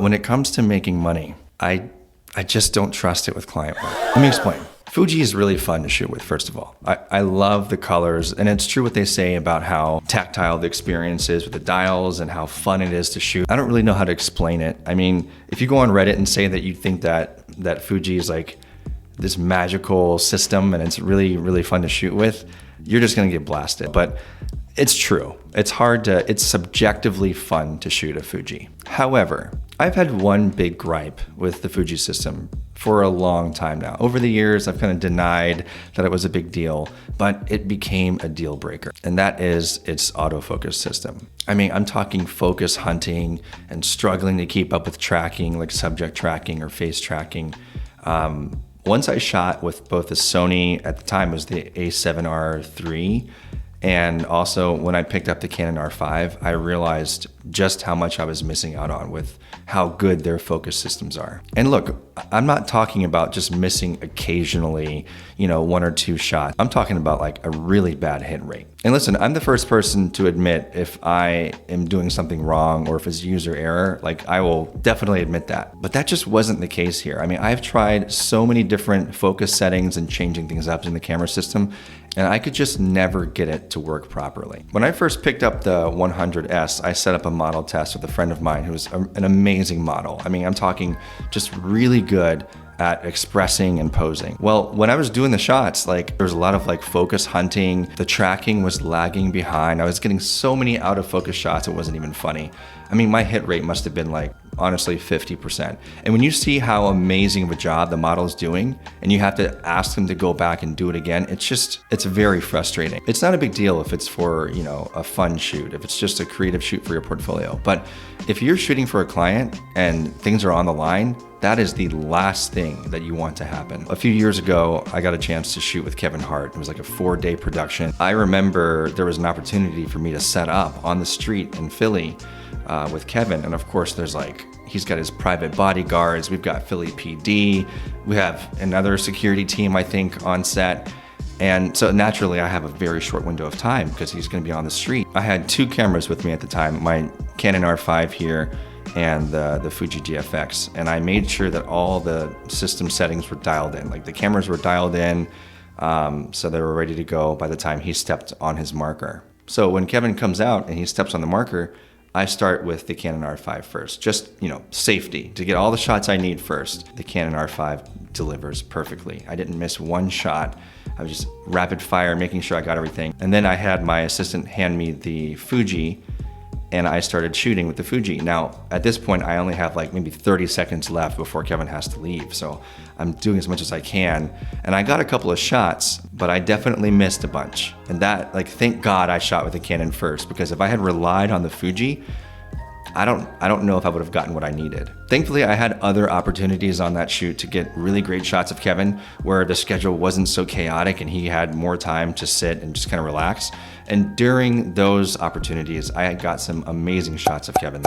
When it comes to making money, I just don't trust it with client work. Let me explain. Fuji is really fun to shoot with, first of all. I love the colors, and it's true what they say about how tactile the experience is with the dials and how fun it is to shoot. I don't really know how to explain it. I mean, if you go on Reddit and say that you think that Fuji is like this magical system and it's really, really fun to shoot with, you're just gonna get blasted. But it's true. It's subjectively fun to shoot a Fuji. However, I've had one big gripe with the Fuji system for a long time now. Over the years, I've kind of denied that it was a big deal, but it became a deal breaker, and that is its autofocus system. I mean, I'm talking focus hunting and struggling to keep up with tracking, like subject tracking or face tracking. Once I shot with both the Sony, at the time it was the A7R III, and also when I picked up the Canon R5, I realized just how much I was missing out on with how good their focus systems are. And look, I'm not talking about just missing occasionally, one or two shots. I'm talking about like a really bad hit rate. And listen, I'm the first person to admit if I am doing something wrong or if it's user error, like I will definitely admit that. But that just wasn't the case here. I mean, I've tried so many different focus settings and changing things up in the camera system, and I could just never get it to work properly. When I first picked up the 100S, I set up a model test with a friend of mine who's an amazing model. I mean, I'm talking just really good at expressing and posing. Well, when I was doing the shots, like there was a lot of like focus hunting, the tracking was lagging behind. I was getting so many out of focus shots, it wasn't even funny. I mean, my hit rate must have been like, honestly, 50%. And when you see how amazing of a job the model is doing, and you have to ask them to go back and do it again, it's very frustrating. It's not a big deal if it's for, a fun shoot, if it's just a creative shoot for your portfolio. But if you're shooting for a client and things are on the line, that is the last thing that you want to happen. A few years ago, I got a chance to shoot with Kevin Hart. It was like a 4-day production. I remember there was an opportunity for me to set up on the street in Philly with Kevin. And of course, he's got his private bodyguards. We've got Philly PD. We have another security team, I think, on set. And so naturally, I have a very short window of time because he's gonna be on the street. I had 2 cameras with me at the time, my Canon R5 here and the Fuji GFX. And I made sure that all the system settings were dialed in. Like the cameras were dialed in, so they were ready to go by the time he stepped on his marker. So when Kevin comes out and he steps on the marker, I start with the Canon R5 first, just, safety, to get all the shots I need first. The Canon R5 delivers perfectly. I didn't miss one shot. I was just rapid fire, making sure I got everything. And then I had my assistant hand me the Fuji, and I started shooting with the Fuji. Now, at this point, I only have like maybe 30 seconds left before Kevin has to leave. So I'm doing as much as I can. And I got a couple of shots, but I definitely missed a bunch. And that, thank God I shot with the Canon first, because if I had relied on the Fuji, I don't know if I would have gotten what I needed. Thankfully, I had other opportunities on that shoot to get really great shots of Kevin where the schedule wasn't so chaotic and he had more time to sit and just kind of relax. And during those opportunities, I got some amazing shots of Kevin.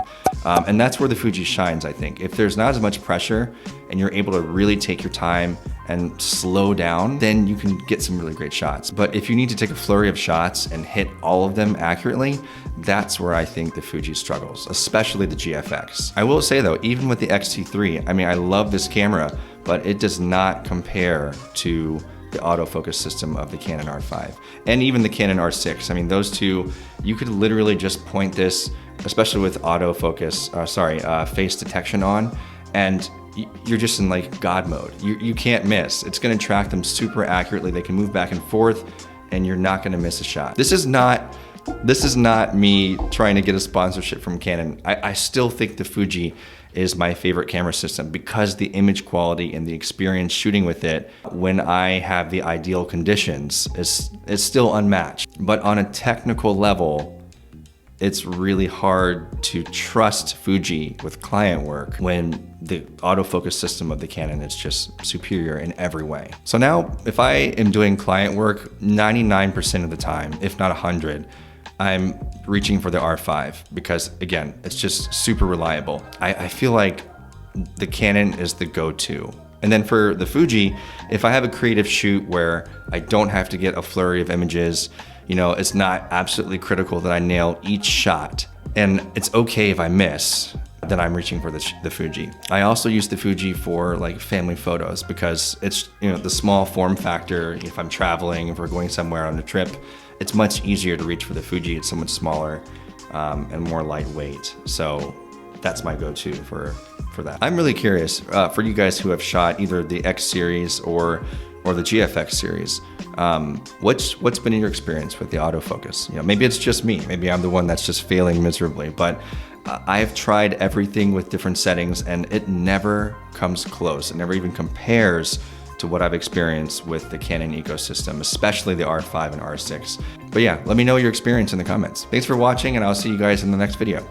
And that's where the Fuji shines, I think. If there's not as much pressure and you're able to really take your time and slow down, then you can get some really great shots. But if you need to take a flurry of shots and hit all of them accurately, that's where I think the Fuji struggles, especially the GFX. I will say though, even with the X-T3, I mean, I love this camera, but it does not compare to the autofocus system of the Canon R5 and even the Canon R6. I mean, those two, you could literally just point this, especially with autofocus, face detection on, and you're just in like God mode. You can't miss. It's gonna track them super accurately. They can move back and forth and you're not gonna miss a shot. This is not me trying to get a sponsorship from Canon. I still think the Fuji is my favorite camera system because the image quality and the experience shooting with it when I have the ideal conditions is still unmatched. But on a technical level, it's really hard to trust Fuji with client work when the autofocus system of the Canon is just superior in every way. So now, if I am doing client work, 99% of the time, if not 100, I'm reaching for the R5 because, again, it's just super reliable. I feel like the Canon is the go-to. And then for the Fuji, if I have a creative shoot where I don't have to get a flurry of images, it's not absolutely critical that I nail each shot. And it's okay if I miss, then I'm reaching for the Fuji. I also use the Fuji for like family photos because it's, you know, the small form factor. If I'm traveling, if we're going somewhere on a trip, it's much easier to reach for the Fuji. It's so much smaller and more lightweight. So that's my go-to for that. I'm really curious for you guys who have shot either the X series or the GFX series. What's been your experience with the autofocus? You know, maybe it's just me. Maybe I'm the one that's just failing miserably, but I've tried everything with different settings and it never comes close. It never even compares to what I've experienced with the Canon ecosystem, especially the R5 and R6. But yeah, let me know your experience in the comments. Thanks for watching and I'll see you guys in the next video.